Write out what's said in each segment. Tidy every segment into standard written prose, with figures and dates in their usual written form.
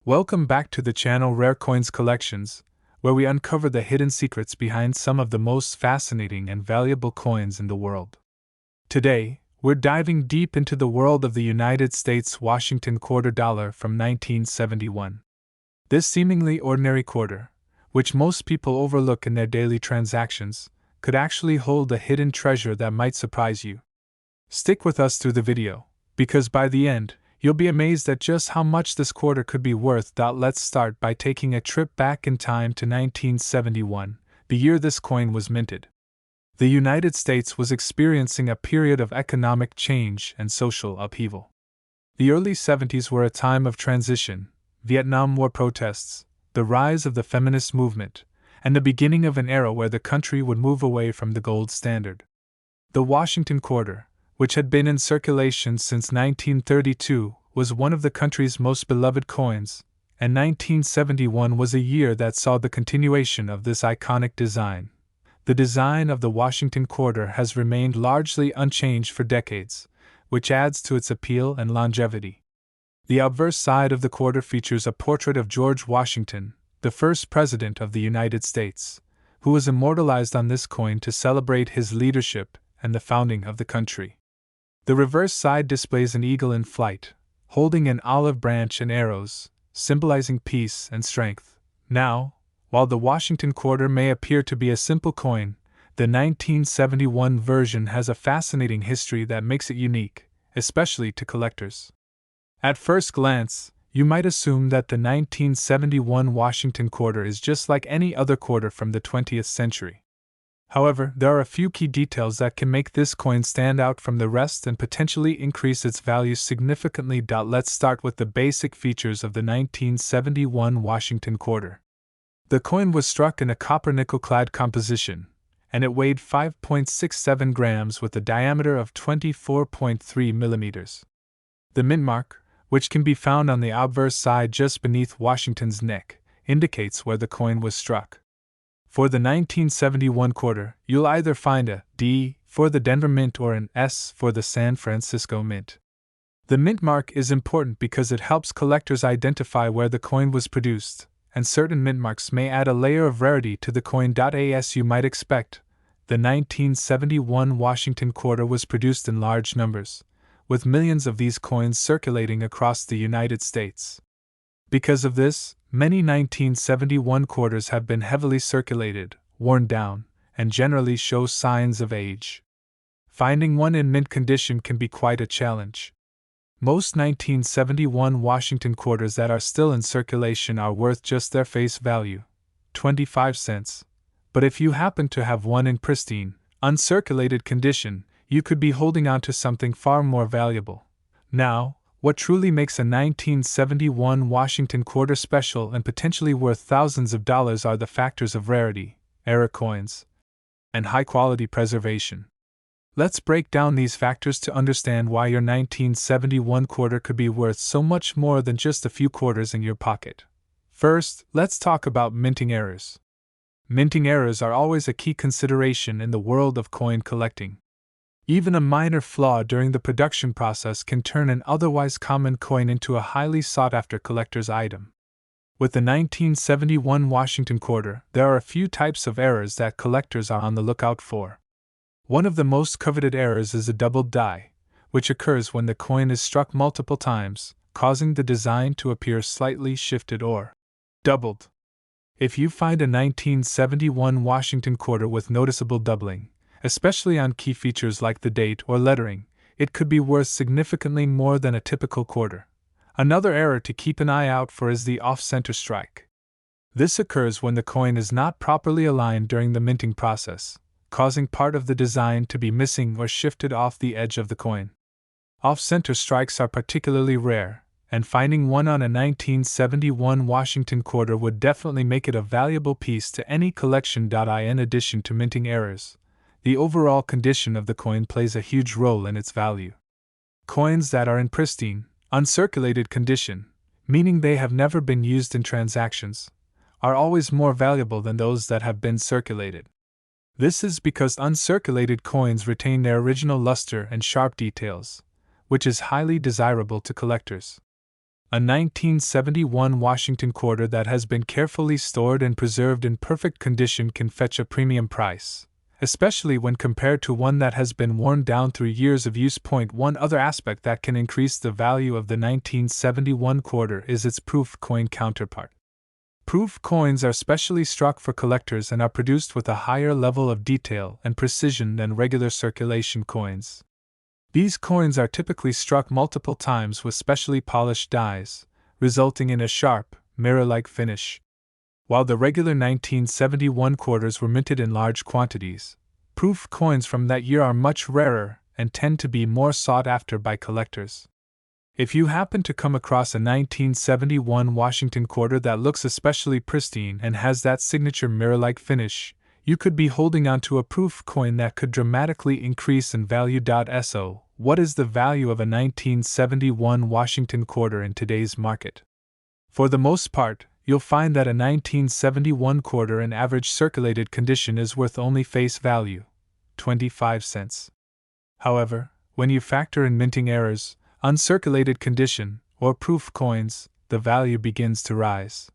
Welcome back to the channel Rare Coins Collections, where we uncover the hidden secrets behind some of the most fascinating and valuable coins in the world. Today, we're diving deep into the world of the United States Washington quarter dollar from 1971. This seemingly ordinary quarter, which most people overlook in their daily transactions, could actually hold a hidden treasure that might surprise you. Stick with us through the video, because by the end, you'll be amazed at just how much this quarter could be worth. Let's start by taking a trip back in time to 1971, the year this coin was minted. The United States was experiencing a period of economic change and social upheaval. The early 70s were a time of transition: Vietnam War protests, the rise of the feminist movement, and the beginning of an era where the country would move away from the gold standard. The Washington quarter, which had been in circulation since 1932, was one of the country's most beloved coins, and 1971 was a year that saw the continuation of this iconic design. The design of the Washington quarter has remained largely unchanged for decades, which adds to its appeal and longevity. The obverse side of the quarter features a portrait of George Washington, the first president of the United States, who was immortalized on this coin to celebrate his leadership and the founding of the country. The reverse side displays an eagle in flight, holding an olive branch and arrows, symbolizing peace and strength. Now, while the Washington quarter may appear to be a simple coin, the 1971 version has a fascinating history that makes it unique, especially to collectors. At first glance, you might assume that the 1971 Washington quarter is just like any other quarter from the 20th century. However, there are a few key details that can make this coin stand out from the rest and potentially increase its value significantly. Let's start with the basic features of the 1971 Washington quarter. The coin was struck in a copper nickel-clad composition, and it weighed 5.67 grams with a diameter of 24.3 millimeters. The mint mark, which can be found on the obverse side just beneath Washington's neck, indicates where the coin was struck. For the 1971 quarter, you'll either find a D for the Denver Mint or an S for the San Francisco Mint. The mint mark is important because it helps collectors identify where the coin was produced, and certain mint marks may add a layer of rarity to the coin. As you might expect, the 1971 Washington quarter was produced in large numbers, with millions of these coins circulating across the United States. Because of this, many 1971 quarters have been heavily circulated, worn down, and generally show signs of age. Finding one in mint condition can be quite a challenge. Most 1971 Washington quarters that are still in circulation are worth just their face value, 25 cents. But if you happen to have one in pristine, uncirculated condition, you could be holding on to something far more valuable. Now, what truly makes a 1971 Washington quarter special and potentially worth thousands of dollars are the factors of rarity, era coins, and high-quality preservation. Let's break down these factors to understand why your 1971 quarter could be worth so much more than just a few quarters in your pocket. First, let's talk about minting errors. Minting errors are always a key consideration in the world of coin collecting. Even a minor flaw during the production process can turn an otherwise common coin into a highly sought-after collector's item. With the 1971 Washington quarter, there are a few types of errors that collectors are on the lookout for. One of the most coveted errors is a doubled die, which occurs when the coin is struck multiple times, causing the design to appear slightly shifted or doubled. If you find a 1971 Washington quarter with noticeable doubling, especially on key features like the date or lettering, it could be worth significantly more than a typical quarter. Another error to keep an eye out for is the off-center strike. This occurs when the coin is not properly aligned during the minting process, causing part of the design to be missing or shifted off the edge of the coin. Off-center strikes are particularly rare, and finding one on a 1971 Washington quarter would definitely make it a valuable piece to any collection. In addition to minting errors, the overall condition of the coin plays a huge role in its value. Coins that are in pristine, uncirculated condition, meaning they have never been used in transactions, are always more valuable than those that have been circulated. This is because uncirculated coins retain their original luster and sharp details, which is highly desirable to collectors. A 1971 Washington quarter that has been carefully stored and preserved in perfect condition can fetch a premium price, especially when compared to one that has been worn down through years of use. One other aspect that can increase the value of the 1971 quarter is its proof coin counterpart. Proof coins are specially struck for collectors and are produced with a higher level of detail and precision than regular circulation coins. These coins are typically struck multiple times with specially polished dies, resulting in a sharp, mirror-like finish. While the regular 1971 quarters were minted in large quantities, proof coins from that year are much rarer and tend to be more sought after by collectors. If you happen to come across a 1971 Washington quarter that looks especially pristine and has that signature mirror-like finish, you could be holding onto a proof coin that could dramatically increase in value. So, what is the value of a 1971 Washington quarter in today's market? For the most part, you'll find that a 1971 quarter in average circulated condition is worth only face value, 25 cents. However, when you factor in minting errors, uncirculated condition, or proof coins, the value begins to rise.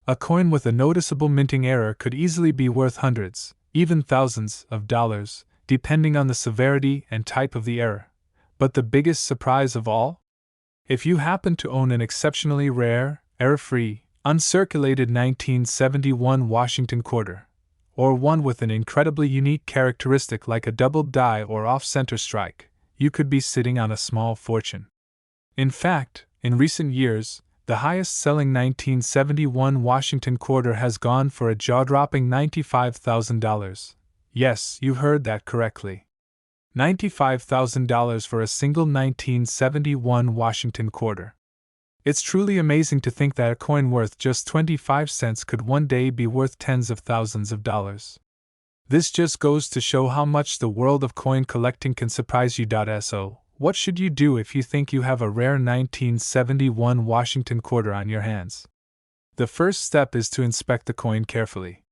A coin with a noticeable minting error could easily be worth hundreds, even thousands, of dollars, depending on the severity and type of the error. But the biggest surprise of all? If you happen to own an exceptionally rare, error-free, uncirculated 1971 Washington quarter, or one with an incredibly unique characteristic like a double die or off-center strike, you could be sitting on a small fortune. In fact, in recent years, the highest-selling 1971 Washington quarter has gone for a jaw-dropping $95,000. Yes, you heard that correctly. $95,000 for a single 1971 Washington quarter. It's truly amazing to think that a coin worth just 25 cents could one day be worth tens of thousands of dollars. This just goes to show how much the world of coin collecting can surprise you. So, what should you do if you think you have a rare 1971 Washington quarter on your hands? The first step is to inspect the coin carefully.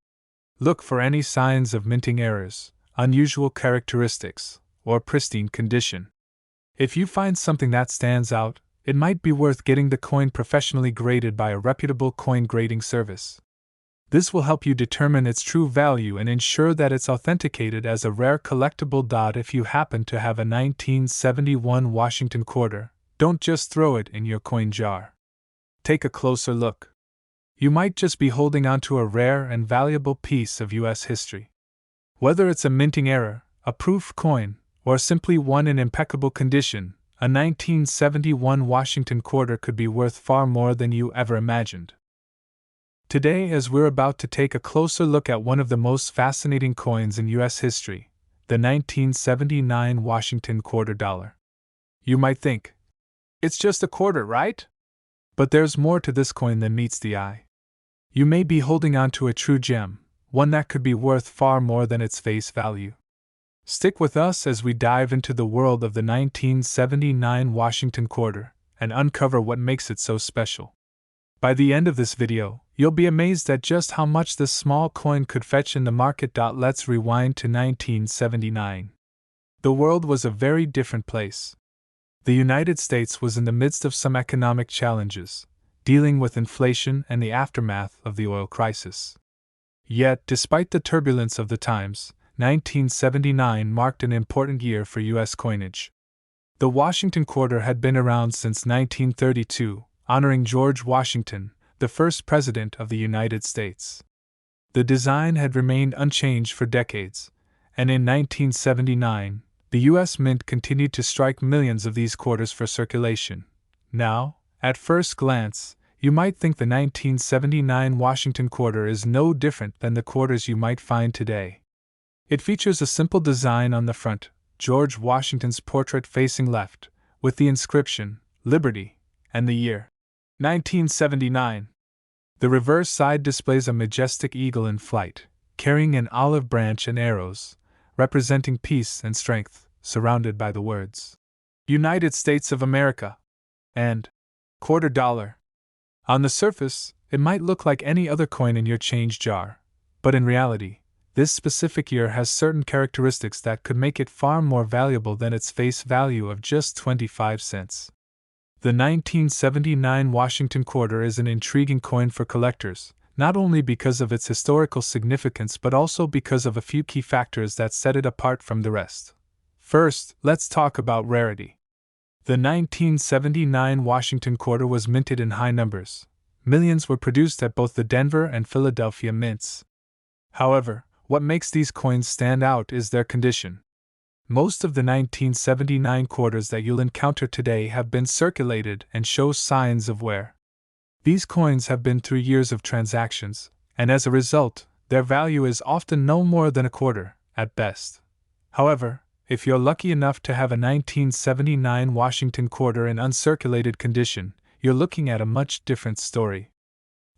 Look for any signs of minting errors, unusual characteristics, or pristine condition. If you find something that stands out, it might be worth getting the coin professionally graded by a reputable coin grading service. This will help you determine its true value and ensure that it's authenticated as a rare collectible. If you happen to have a 1971 Washington quarter, don't just throw it in your coin jar. Take a closer look. You might just be holding onto a rare and valuable piece of U.S. history. Whether it's a minting error, a proof coin, or simply one in impeccable condition, a 1971 Washington quarter could be worth far more than you ever imagined. Today, as we're about to take a closer look at one of the most fascinating coins in U.S. history, the 1979 Washington quarter dollar. You might think, it's just a quarter, right? But there's more to this coin than meets the eye. You may be holding on to a true gem, one that could be worth far more than its face value. Stick with us as we dive into the world of the 1979 Washington quarter and uncover what makes it so special. By the end of this video, you'll be amazed at just how much this small coin could fetch in the market. Let's rewind to 1979. The world was a very different place. The United States was in the midst of some economic challenges, dealing with inflation and the aftermath of the oil crisis. Yet, despite the turbulence of the times, 1979 marked an important year for U.S. coinage. The Washington quarter had been around since 1932, honoring George Washington, the first President of the United States. The design had remained unchanged for decades, and in 1979, the U.S. Mint continued to strike millions of these quarters for circulation. Now, at first glance, you might think the 1979 Washington quarter is no different than the quarters you might find today. It features a simple design on the front, George Washington's portrait facing left, with the inscription, Liberty, and the year, 1979. The reverse side displays a majestic eagle in flight, carrying an olive branch and arrows, representing peace and strength, surrounded by the words, United States of America, and quarter dollar. On the surface, it might look like any other coin in your change jar, but in reality, this specific year has certain characteristics that could make it far more valuable than its face value of just 25 cents. The 1979 Washington quarter is an intriguing coin for collectors, not only because of its historical significance but also because of a few key factors that set it apart from the rest. First, let's talk about rarity. The 1979 Washington quarter was minted in high numbers. Millions were produced at both the Denver and Philadelphia mints. However, what makes these coins stand out is their condition. Most of the 1979 quarters that you'll encounter today have been circulated and show signs of wear. These coins have been through years of transactions, and as a result, their value is often no more than a quarter, at best. However, if you're lucky enough to have a 1979 Washington quarter in uncirculated condition, you're looking at a much different story.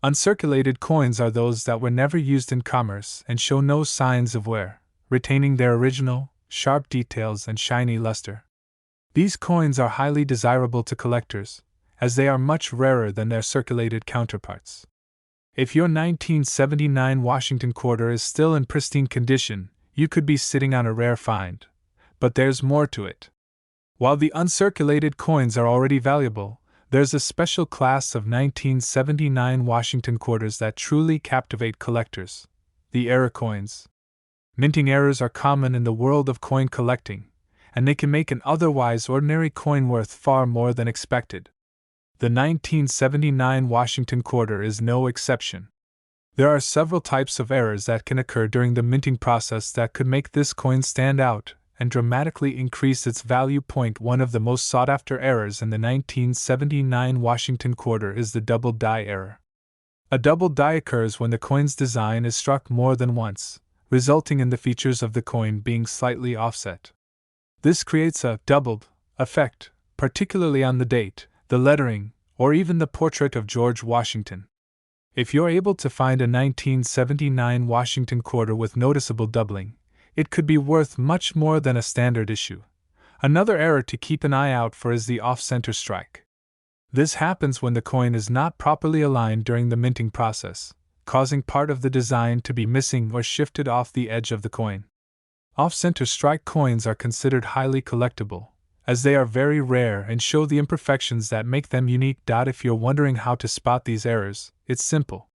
Uncirculated coins are those that were never used in commerce and show no signs of wear, retaining their original, sharp details and shiny luster. These coins are highly desirable to collectors, as they are much rarer than their circulated counterparts. If your 1979 Washington quarter is still in pristine condition, you could be sitting on a rare find. But there's more to it. While the uncirculated coins are already valuable, there's a special class of 1979 Washington quarters that truly captivate collectors: the error coins. Minting errors are common in the world of coin collecting, and they can make an otherwise ordinary coin worth far more than expected. The 1979 Washington quarter is no exception. There are several types of errors that can occur during the minting process that could make this coin stand out and dramatically increase its value. One of the most sought-after errors in the 1979 Washington quarter is the double die error. A double die occurs when the coin's design is struck more than once, resulting in the features of the coin being slightly offset. This creates a doubled effect, particularly on the date, the lettering, or even the portrait of George Washington. If you're able to find a 1979 Washington quarter with noticeable doubling, it could be worth much more than a standard issue. Another error to keep an eye out for is the off-center strike. This happens when the coin is not properly aligned during the minting process, causing part of the design to be missing or shifted off the edge of the coin. Off-center strike coins are considered highly collectible, as they are very rare and show the imperfections that make them unique. If you're wondering how to spot these errors, it's simple.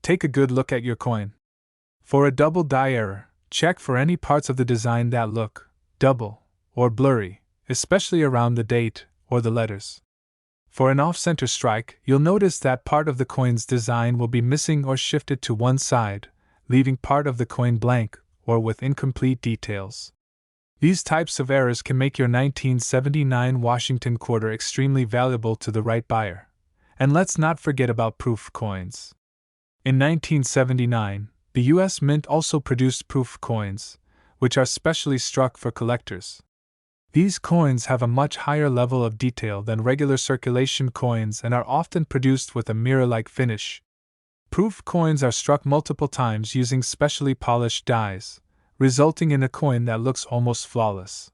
Take a good look at your coin. For a double die error, check for any parts of the design that look double or blurry, especially around the date or the letters. For an off-center strike, you'll notice that part of the coin's design will be missing or shifted to one side, leaving part of the coin blank or with incomplete details. These types of errors can make your 1979 Washington quarter extremely valuable to the right buyer. And let's not forget about proof coins. In 1979, the U.S. Mint also produced proof coins, which are specially struck for collectors. These coins have a much higher level of detail than regular circulation coins and are often produced with a mirror-like finish. Proof coins are struck multiple times using specially polished dies, resulting in a coin that looks almost flawless.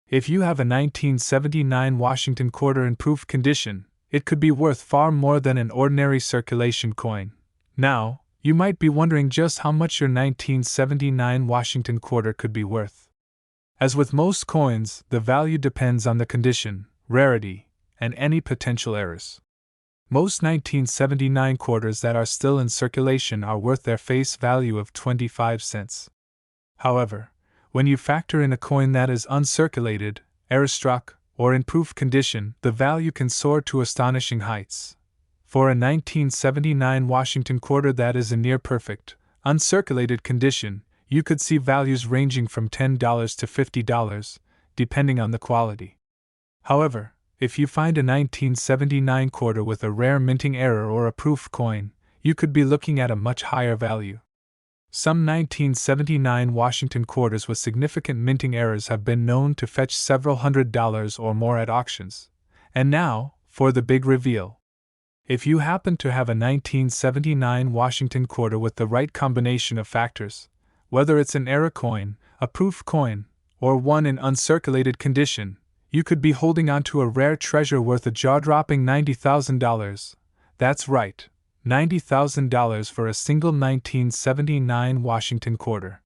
If you have a 1979 Washington quarter in proof condition, it could be worth far more than an ordinary circulation coin. Now, you might be wondering just how much your 1979 Washington quarter could be worth. As with most coins, the value depends on the condition, rarity, and any potential errors. Most 1979 quarters that are still in circulation are worth their face value of 25 cents. However, when you factor in a coin that is uncirculated, error-struck, or in proof condition, the value can soar to astonishing heights. For a 1979 Washington quarter that is in near-perfect, uncirculated condition, you could see values ranging from $10 to $50, depending on the quality. However, if you find a 1979 quarter with a rare minting error or a proof coin, you could be looking at a much higher value. Some 1979 Washington quarters with significant minting errors have been known to fetch several $100s or more at auctions. And now, for the big reveal. If you happen to have a 1979 Washington quarter with the right combination of factors, whether it's an error coin, a proof coin, or one in uncirculated condition, you could be holding on to a rare treasure worth a jaw-dropping $90,000. That's right, $90,000 for a single 1979 Washington quarter.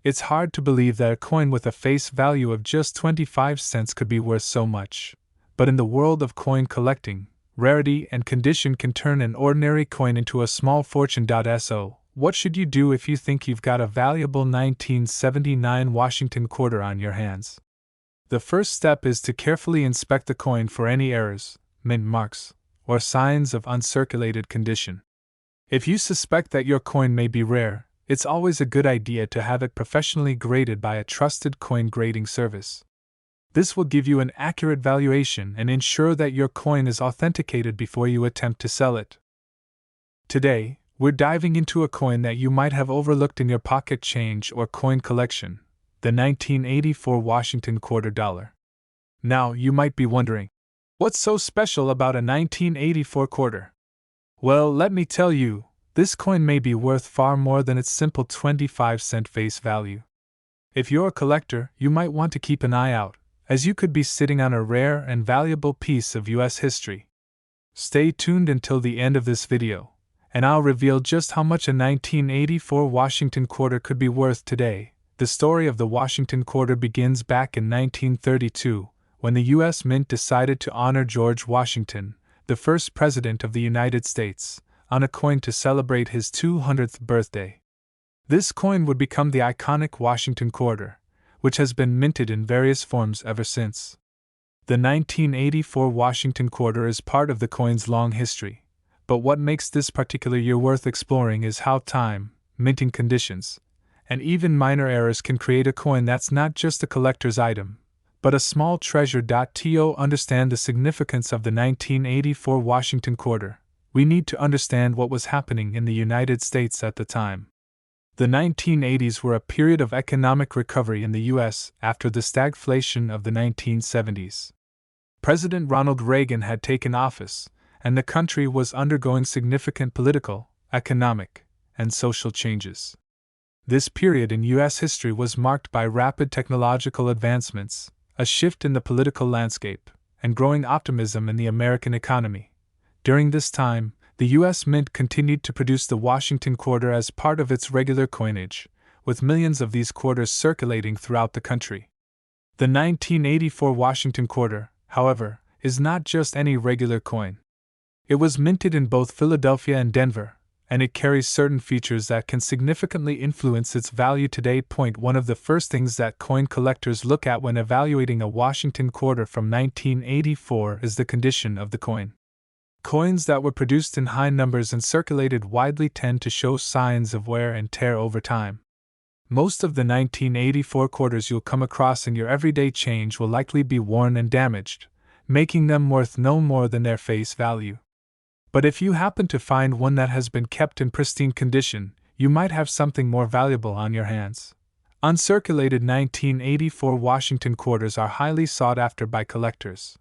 It's hard to believe that a coin with a face value of just 25 cents could be worth so much. But in the world of coin collecting, rarity and condition can turn an ordinary coin into a small fortune. So, what should you do if you think you've got a valuable 1979 Washington quarter on your hands? The first step is to carefully inspect the coin for any errors, mint marks, or signs of uncirculated condition. If you suspect that your coin may be rare, it's always a good idea to have it professionally graded by a trusted coin grading service. This will give you an accurate valuation and ensure that your coin is authenticated before you attempt to sell it. Today, we're diving into a coin that you might have overlooked in your pocket change or coin collection, the 1984 Washington quarter dollar. Now, you might be wondering, what's so special about a 1984 quarter? Well, let me tell you, this coin may be worth far more than its simple 25-cent face value. If you're a collector, you might want to keep an eye out, as you could be sitting on a rare and valuable piece of U.S. history. Stay tuned until the end of this video, and I'll reveal just how much a 1984 Washington quarter could be worth today. The story of the Washington quarter begins back in 1932, when the U.S. Mint decided to honor George Washington, the first President of the United States, on a coin to celebrate his 200th birthday. This coin would become the iconic Washington quarter, which has been minted in various forms ever since. The 1984 Washington quarter is part of the coin's long history, but what makes this particular year worth exploring is how time, minting conditions, and even minor errors can create a coin that's not just a collector's item, but a small treasure. To understand the significance of the 1984 Washington quarter, we need to understand what was happening in the United States at the time. The 1980s were a period of economic recovery in the U.S. after the stagflation of the 1970s. President Ronald Reagan had taken office, and the country was undergoing significant political, economic, and social changes. This period in U.S. history was marked by rapid technological advancements, a shift in the political landscape, and growing optimism in the American economy. During this time, the U.S. Mint continued to produce the Washington quarter as part of its regular coinage, with millions of these quarters circulating throughout the country. The 1984 Washington quarter, however, is not just any regular coin. It was minted in both Philadelphia and Denver, and it carries certain features that can significantly influence its value today. One of the first things that coin collectors look at when evaluating a Washington quarter from 1984 is the condition of the coin. Coins that were produced in high numbers and circulated widely tend to show signs of wear and tear over time. Most of the 1984 quarters you'll come across in your everyday change will likely be worn and damaged, making them worth no more than their face value. But if you happen to find one that has been kept in pristine condition, you might have something more valuable on your hands. Uncirculated 1984 Washington quarters are highly sought after by collectors.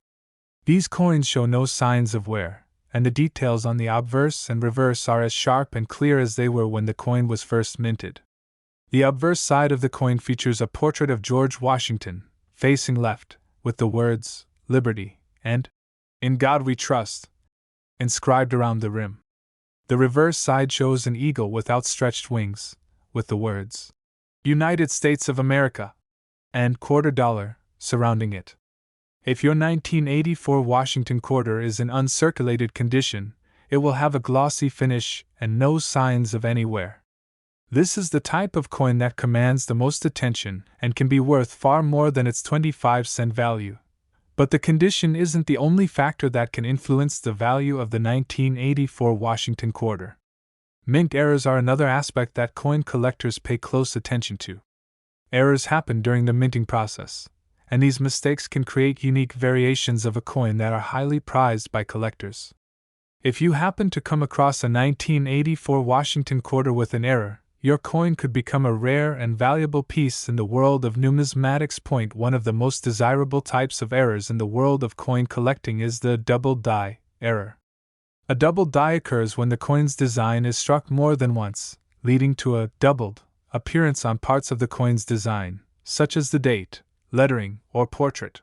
These coins show no signs of wear, and the details on the obverse and reverse are as sharp and clear as they were when the coin was first minted. The obverse side of the coin features a portrait of George Washington, facing left, with the words, "Liberty," and "In God We Trust," inscribed around the rim. The reverse side shows an eagle with outstretched wings, with the words, "United States of America," and "Quarter Dollar," surrounding it. If your 1984 Washington quarter is in uncirculated condition, it will have a glossy finish and no signs of any wear. This is the type of coin that commands the most attention and can be worth far more than its 25-cent value. But the condition isn't the only factor that can influence the value of the 1984 Washington quarter. Mint errors are another aspect that coin collectors pay close attention to. Errors happen during the minting process, and these mistakes can create unique variations of a coin that are highly prized by collectors. If you happen to come across a 1984 Washington quarter with an error, your coin could become a rare and valuable piece in the world of numismatics. One of the most desirable types of errors in the world of coin collecting is the double die error. A double die occurs when the coin's design is struck more than once, leading to a doubled appearance on parts of the coin's design, such as the date, lettering, or portrait.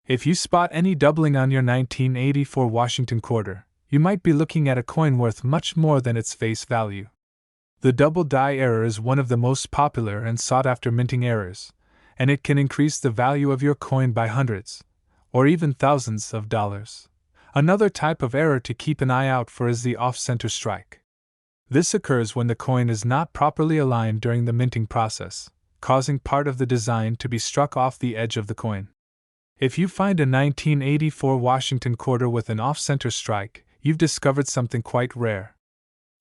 If you spot any doubling on your 1984 Washington quarter, you might be looking at a coin worth much more than its face value. The double die error is one of the most popular and sought-after minting errors, and it can increase the value of your coin by hundreds, or even thousands of dollars. Another type of error to keep an eye out for is the off-center strike. This occurs when the coin is not properly aligned during the minting process, causing part of the design to be struck off the edge of the coin. If you find a 1984 Washington quarter with an off-center strike, you've discovered something quite rare.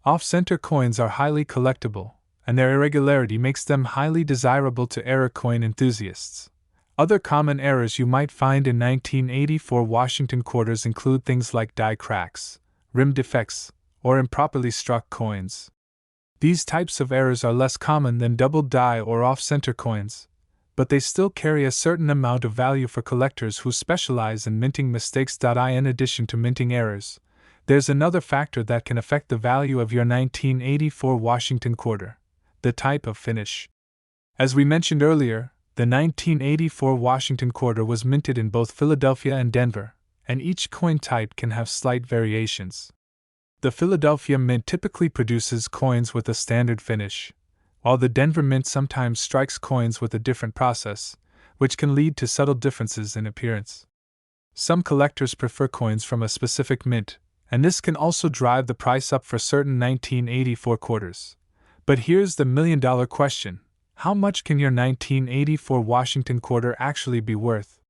Off-center coins are highly collectible, and their irregularity makes them highly desirable to error coin enthusiasts. Other common errors you might find in 1984 Washington quarters include things like die cracks, rim defects, or improperly struck coins. These types of errors are less common than double die or off-center coins, but they still carry a certain amount of value for collectors who specialize in minting mistakes. In addition to minting errors, there's another factor that can affect the value of your 1984 Washington quarter: the type of finish. As we mentioned earlier, the 1984 Washington quarter was minted in both Philadelphia and Denver, and each coin type can have slight variations. The Philadelphia Mint typically produces coins with a standard finish, while the Denver Mint sometimes strikes coins with a different process, which can lead to subtle differences in appearance. Some collectors prefer coins from a specific mint, and this can also drive the price up for certain 1984 quarters. But here's the million-dollar question: how much can your 1984 Washington quarter actually be worth?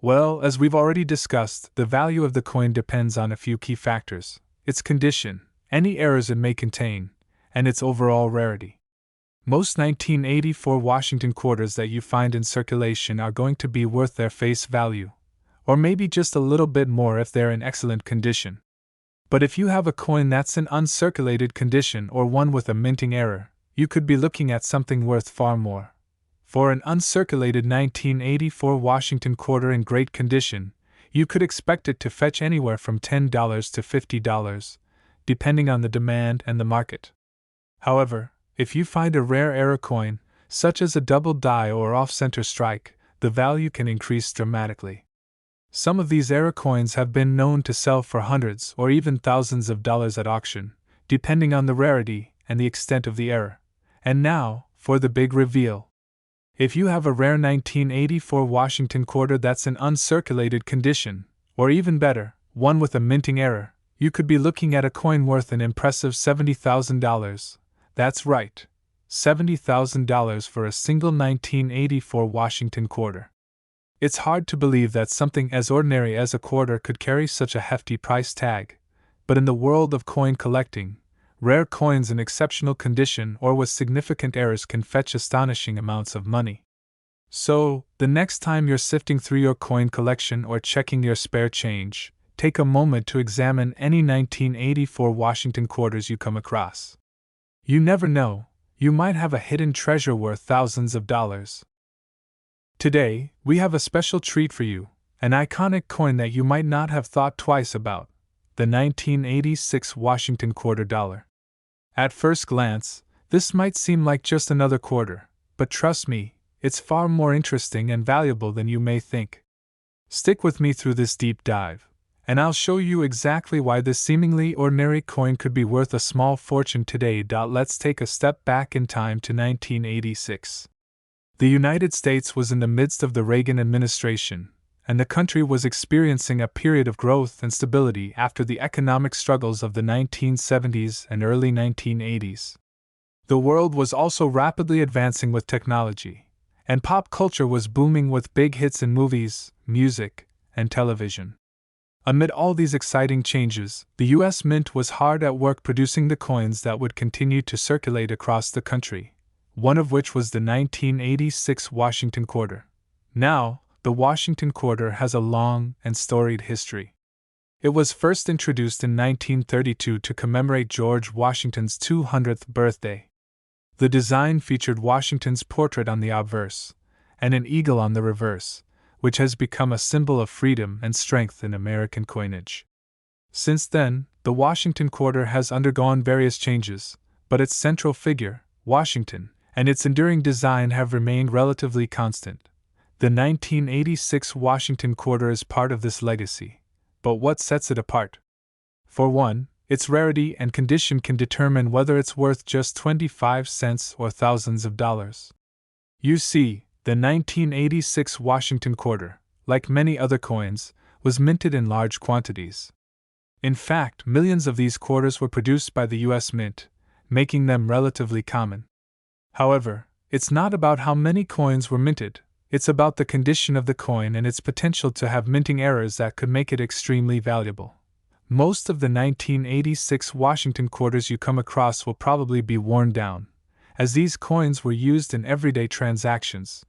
Well, as we've already discussed, the value of the coin depends on a few key factors: its condition, any errors it may contain, and its overall rarity. Most 1984 Washington quarters that you find in circulation are going to be worth their face value, or maybe just a little bit more if they're in excellent condition. But if you have a coin that's in uncirculated condition or one with a minting error, you could be looking at something worth far more. For an uncirculated 1984 Washington quarter in great condition, you could expect it to fetch anywhere from $10 to $50, depending on the demand and the market. However, if you find a rare error coin, such as a double die or off-center strike, the value can increase dramatically. Some of these error coins have been known to sell for hundreds or even thousands of dollars at auction, depending on the rarity and the extent of the error. And now, for the big reveal. If you have a rare 1984 Washington quarter that's in uncirculated condition, or even better, one with a minting error, you could be looking at a coin worth an impressive $70,000. That's right, $70,000 for a single 1984 Washington quarter. It's hard to believe that something as ordinary as a quarter could carry such a hefty price tag, but in the world of coin collecting, rare coins in exceptional condition or with significant errors can fetch astonishing amounts of money. So, the next time you're sifting through your coin collection or checking your spare change, take a moment to examine any 1984 Washington quarters you come across. You never know, you might have a hidden treasure worth thousands of dollars. Today, we have a special treat for you, an iconic coin that you might not have thought twice about: the 1986 Washington quarter dollar. At first glance, this might seem like just another quarter, but trust me, it's far more interesting and valuable than you may think. Stick with me through this deep dive, and I'll show you exactly why this seemingly ordinary coin could be worth a small fortune today. Let's take a step back in time to 1986. The United States was in the midst of the Reagan administration, and the country was experiencing a period of growth and stability after the economic struggles of the 1970s and early 1980s. The world was also rapidly advancing with technology, and pop culture was booming with big hits in movies, music, and television. Amid all these exciting changes, the U.S. Mint was hard at work producing the coins that would continue to circulate across the country, one of which was the 1986 Washington quarter. Now, the Washington quarter has a long and storied history. It was first introduced in 1932 to commemorate George Washington's 200th birthday. The design featured Washington's portrait on the obverse, and an eagle on the reverse, which has become a symbol of freedom and strength in American coinage. Since then, the Washington quarter has undergone various changes, but its central figure, Washington, and its enduring design have remained relatively constant. The 1986 Washington quarter is part of this legacy, but what sets it apart? For one, its rarity and condition can determine whether it's worth just 25 cents or thousands of dollars. You see, the 1986 Washington quarter, like many other coins, was minted in large quantities. In fact, millions of these quarters were produced by the US Mint, making them relatively common. However, it's not about how many coins were minted, it's about the condition of the coin and its potential to have minting errors that could make it extremely valuable. Most of the 1986 Washington quarters you come across will probably be worn down, as these coins were used in everyday transactions.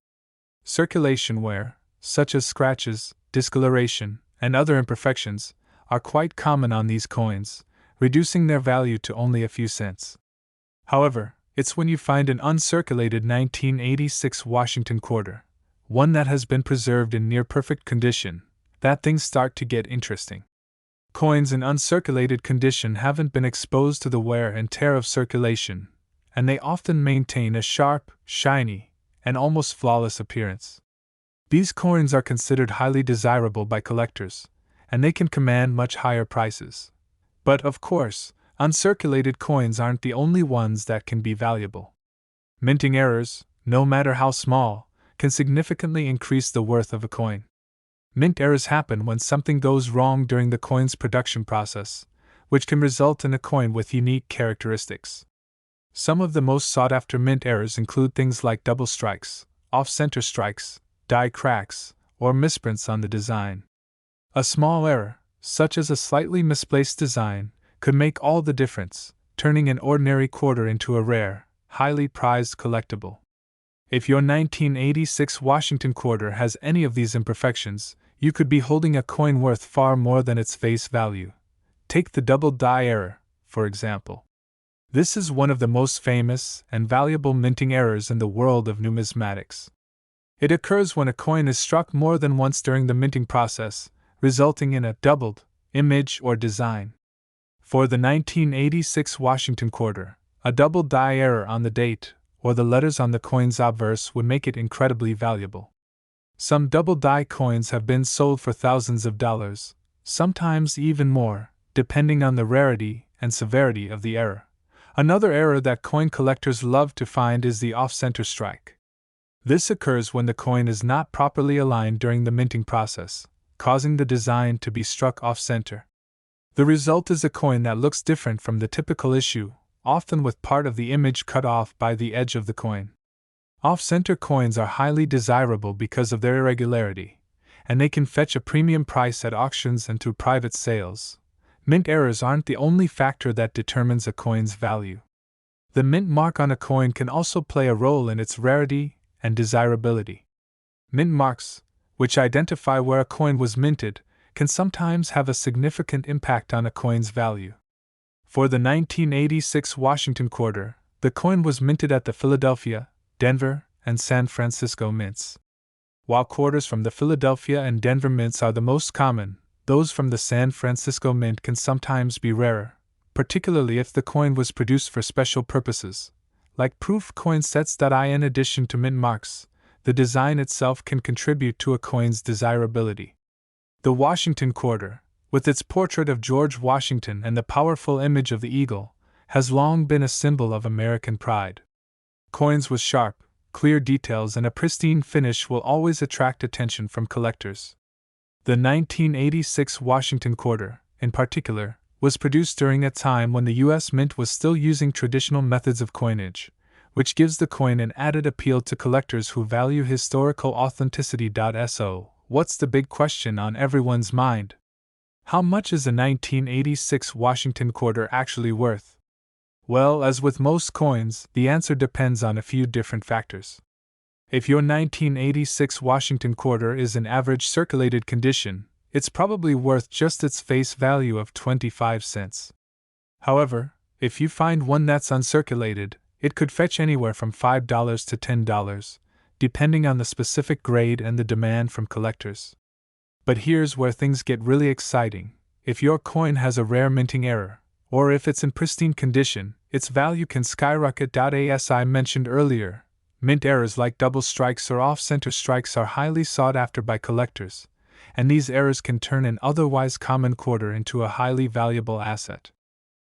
Circulation wear, such as scratches, discoloration, and other imperfections, are quite common on these coins, reducing their value to only a few cents. However, it's when you find an uncirculated 1986 Washington quarter, one that has been preserved in near perfect condition, that things start to get interesting. Coins in uncirculated condition haven't been exposed to the wear and tear of circulation, and they often maintain a sharp, shiny, and almost flawless appearance. These coins are considered highly desirable by collectors, and they can command much higher prices. But, of course, uncirculated coins aren't the only ones that can be valuable. Minting errors, no matter how small, can significantly increase the worth of a coin. Mint errors happen when something goes wrong during the coin's production process, which can result in a coin with unique characteristics. Some of the most sought-after mint errors include things like double strikes, off-center strikes, die cracks, or misprints on the design. A small error, such as a slightly misplaced design, could make all the difference, turning an ordinary quarter into a rare, highly prized collectible. If your 1986 Washington quarter has any of these imperfections, you could be holding a coin worth far more than its face value. Take the double die error, for example. This is one of the most famous and valuable minting errors in the world of numismatics. It occurs when a coin is struck more than once during the minting process, resulting in a doubled image or design. For the 1986 Washington quarter, a double die error on the date or the letters on the coin's obverse would make it incredibly valuable. Some double die coins have been sold for thousands of dollars, sometimes even more, depending on the rarity and severity of the error. Another error that coin collectors love to find is the off-center strike. This occurs when the coin is not properly aligned during the minting process, causing the design to be struck off-center. The result is a coin that looks different from the typical issue, often with part of the image cut off by the edge of the coin. Off-center coins are highly desirable because of their irregularity, and they can fetch a premium price at auctions and through private sales. Mint errors aren't the only factor that determines a coin's value. The mint mark on a coin can also play a role in its rarity and desirability. Mint marks, which identify where a coin was minted, can sometimes have a significant impact on a coin's value. For the 1986 Washington quarter, the coin was minted at the Philadelphia, Denver, and San Francisco mints. While quarters from the Philadelphia and Denver mints are the most common, those from the San Francisco mint can sometimes be rarer, particularly if the coin was produced for special purposes, like proof coin sets. In addition to mint marks, the design itself can contribute to a coin's desirability. The Washington quarter, with its portrait of George Washington and the powerful image of the eagle, has long been a symbol of American pride. Coins with sharp, clear details and a pristine finish will always attract attention from collectors. The 1986 Washington quarter, in particular, was produced during a time when the U.S. Mint was still using traditional methods of coinage, which gives the coin an added appeal to collectors who value historical authenticity. So, what's the big question on everyone's mind? How much is a 1986 Washington quarter actually worth? Well, as with most coins, the answer depends on a few different factors. If your 1986 Washington quarter is in average circulated condition, it's probably worth just its face value of 25 cents. However, if you find one that's uncirculated, it could fetch anywhere from $5 to $10, depending on the specific grade and the demand from collectors. But here's where things get really exciting. If your coin has a rare minting error, or if it's in pristine condition, its value can skyrocket. As I mentioned earlier, mint errors like double strikes or off-center strikes are highly sought after by collectors, and these errors can turn an otherwise common quarter into a highly valuable asset.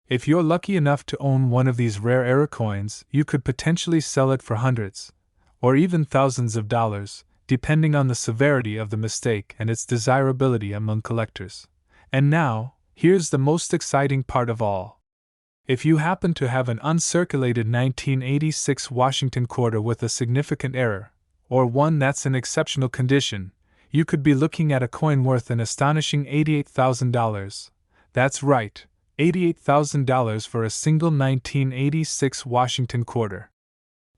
If you're lucky enough to own one of these rare error coins, you could potentially sell it for hundreds, or even thousands of dollars, depending on the severity of the mistake and its desirability among collectors. And now, here's the most exciting part of all. If you happen to have an uncirculated 1986 Washington quarter with a significant error, or one that's in exceptional condition, you could be looking at a coin worth an astonishing $88,000. That's right, $88,000 for a single 1986 Washington quarter.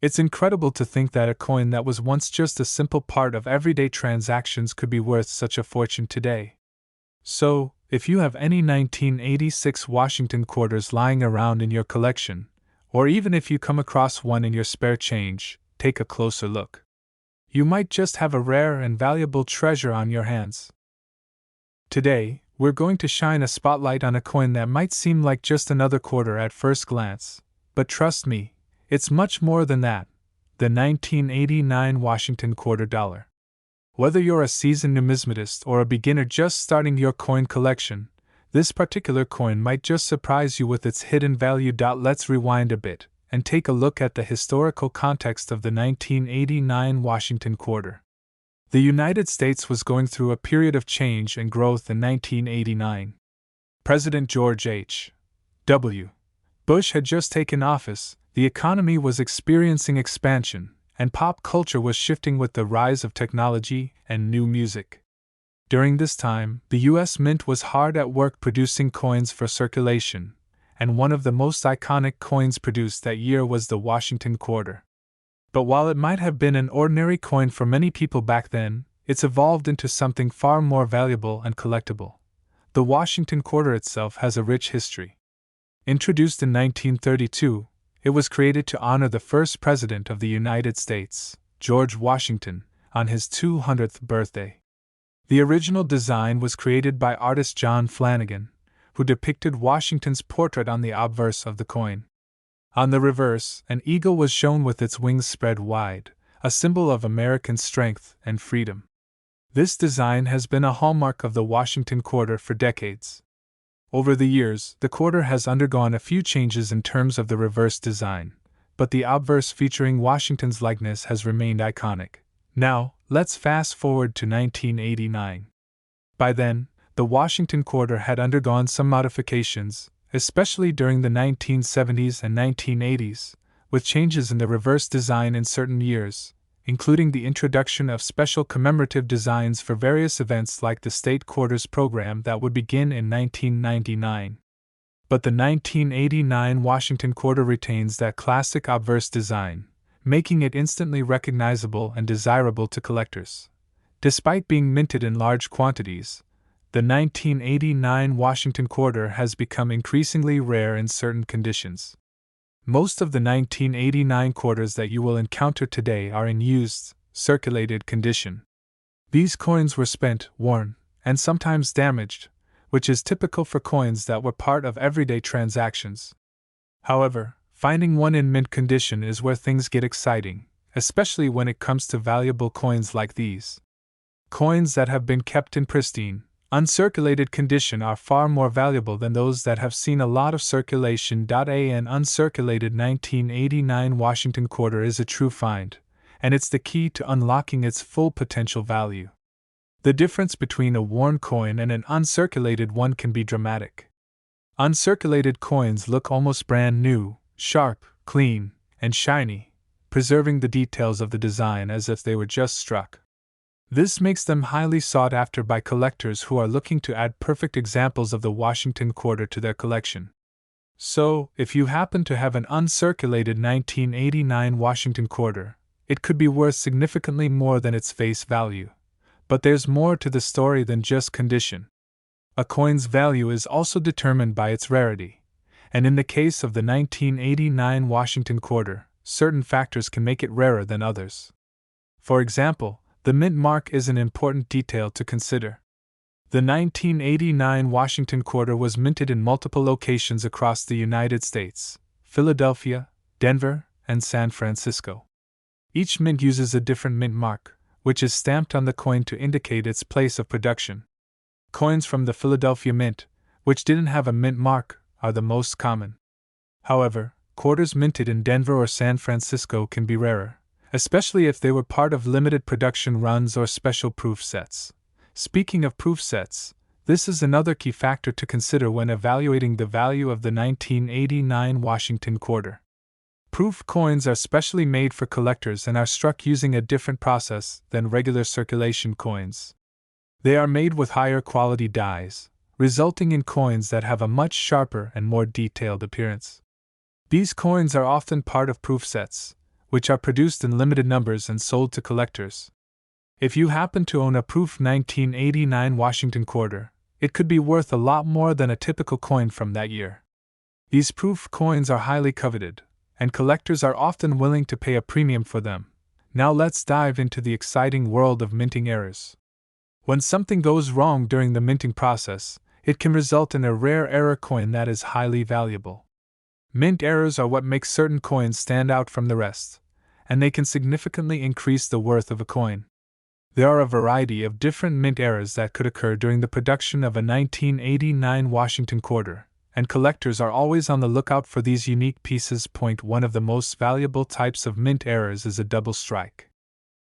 It's incredible to think that a coin that was once just a simple part of everyday transactions could be worth such a fortune today. So, if you have any 1986 Washington quarters lying around in your collection, or even if you come across one in your spare change, take a closer look. You might just have a rare and valuable treasure on your hands. Today, we're going to shine a spotlight on a coin that might seem like just another quarter at first glance, but trust me, it's much more than that: the 1989 Washington quarter dollar. Whether you're a seasoned numismatist or a beginner just starting your coin collection, this particular coin might just surprise you with its hidden value. Let's rewind a bit and take a look at the historical context of the 1989 Washington quarter. The United States was going through a period of change and growth in 1989. President George H.W. Bush had just taken office, the economy was experiencing expansion, and pop culture was shifting with the rise of technology and new music. During this time, the U.S. Mint was hard at work producing coins for circulation, and one of the most iconic coins produced that year was the Washington quarter. But while it might have been an ordinary coin for many people back then, it's evolved into something far more valuable and collectible. The Washington quarter itself has a rich history. Introduced in 1932, it was created to honor the first president of the United States, George Washington, on his 200th birthday. The original design was created by artist John Flanagan, who depicted Washington's portrait on the obverse of the coin. On the reverse, an eagle was shown with its wings spread wide, a symbol of American strength and freedom. This design has been a hallmark of the Washington quarter for decades. Over the years, the quarter has undergone a few changes in terms of the reverse design, but the obverse featuring Washington's likeness has remained iconic. Now, let's fast forward to 1989. By then, the Washington quarter had undergone some modifications, especially during the 1970s and 1980s, with changes in the reverse design in certain years, including the introduction of special commemorative designs for various events like the State Quarters program that would begin in 1999. But the 1989 Washington quarter retains that classic obverse design, making it instantly recognizable and desirable to collectors. Despite being minted in large quantities, the 1989 Washington quarter has become increasingly rare in certain conditions. Most of the 1989 quarters that you will encounter today are in used, circulated condition. These coins were spent, worn, and sometimes damaged, which is typical for coins that were part of everyday transactions. However, finding one in mint condition is where things get exciting, especially when it comes to valuable coins like these. Coins that have been kept in pristine, uncirculated condition are far more valuable than those that have seen a lot of circulation. An uncirculated 1989 Washington quarter is a true find, and it's the key to unlocking its full potential value. The difference between a worn coin and an uncirculated one can be dramatic. Uncirculated coins look almost brand new, sharp, clean, and shiny, preserving the details of the design as if they were just struck. This makes them highly sought after by collectors who are looking to add perfect examples of the Washington quarter to their collection. So, if you happen to have an uncirculated 1989 Washington quarter, it could be worth significantly more than its face value. But there's more to the story than just condition. A coin's value is also determined by its rarity, and in the case of the 1989 Washington quarter, certain factors can make it rarer than others. For example, the mint mark is an important detail to consider. The 1989 Washington quarter was minted in multiple locations across the United States: Philadelphia, Denver, and San Francisco. Each mint uses a different mint mark, which is stamped on the coin to indicate its place of production. Coins from the Philadelphia Mint, which didn't have a mint mark, are the most common. However, quarters minted in Denver or San Francisco can be rarer, especially if they were part of limited production runs or special proof sets. Speaking of proof sets, this is another key factor to consider when evaluating the value of the 1989 Washington quarter. Proof coins are specially made for collectors and are struck using a different process than regular circulation coins. They are made with higher quality dies, resulting in coins that have a much sharper and more detailed appearance. These coins are often part of proof sets, which are produced in limited numbers and sold to collectors. If you happen to own a proof 1989 Washington quarter, it could be worth a lot more than a typical coin from that year. These proof coins are highly coveted, and collectors are often willing to pay a premium for them. Now let's dive into the exciting world of minting errors. When something goes wrong during the minting process, it can result in a rare error coin that is highly valuable. Mint errors are what make certain coins stand out from the rest, and they can significantly increase the worth of a coin. There are a variety of different mint errors that could occur during the production of a 1989 Washington quarter, and collectors are always on the lookout for these unique pieces. One of the most valuable types of mint errors is a double strike.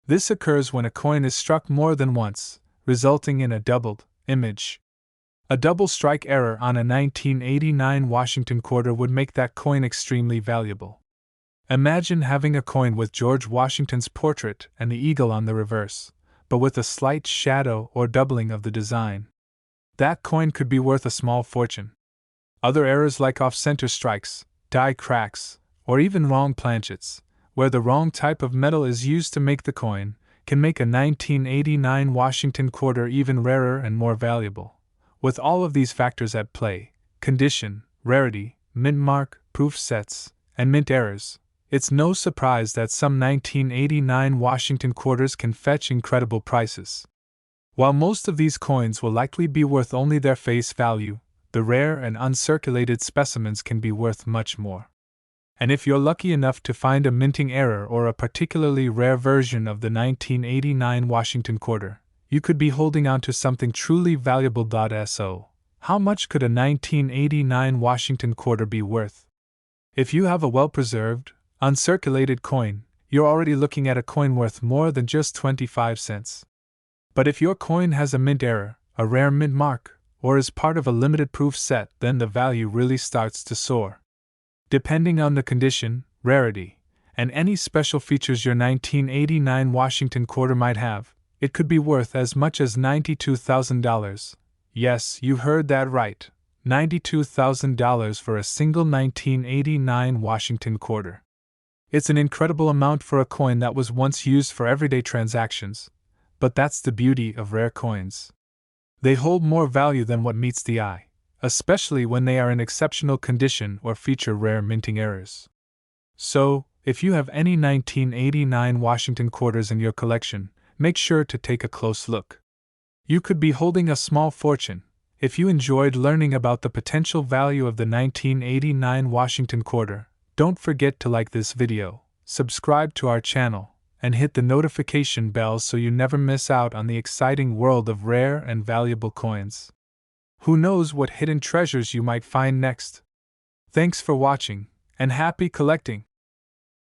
This occurs when a coin is struck more than once, resulting in a doubled image. A double strike error on a 1989 Washington quarter would make that coin extremely valuable. Imagine having a coin with George Washington's portrait and the eagle on the reverse, but with a slight shadow or doubling of the design. That coin could be worth a small fortune. Other errors like off-center strikes, die cracks, or even wrong planchets, where the wrong type of metal is used to make the coin, can make a 1989 Washington quarter even rarer and more valuable. With all of these factors at play, condition, rarity, mint mark, proof sets, and mint errors, it's no surprise that some 1989 Washington quarters can fetch incredible prices. While most of these coins will likely be worth only their face value, the rare and uncirculated specimens can be worth much more. And if you're lucky enough to find a minting error or a particularly rare version of the 1989 Washington quarter, you could be holding on to something truly valuable. So, how much could a 1989 Washington quarter be worth? If you have a well-preserved, uncirculated coin, you're already looking at a coin worth more than just 25 cents. But if your coin has a mint error, a rare mint mark, or is part of a limited proof set, then the value really starts to soar. Depending on the condition, rarity, and any special features your 1989 Washington quarter might have, it could be worth as much as $92,000. Yes, you heard that right, $92,000 for a single 1989 Washington quarter. It's an incredible amount for a coin that was once used for everyday transactions, but that's the beauty of rare coins. They hold more value than what meets the eye, especially when they are in exceptional condition or feature rare minting errors. So, if you have any 1989 Washington quarters in your collection, make sure to take a close look. You could be holding a small fortune. If you enjoyed learning about the potential value of the 1989 Washington quarter, don't forget to like this video, subscribe to our channel, and hit the notification bell so you never miss out on the exciting world of rare and valuable coins. Who knows what hidden treasures you might find next? Thanks for watching, and happy collecting!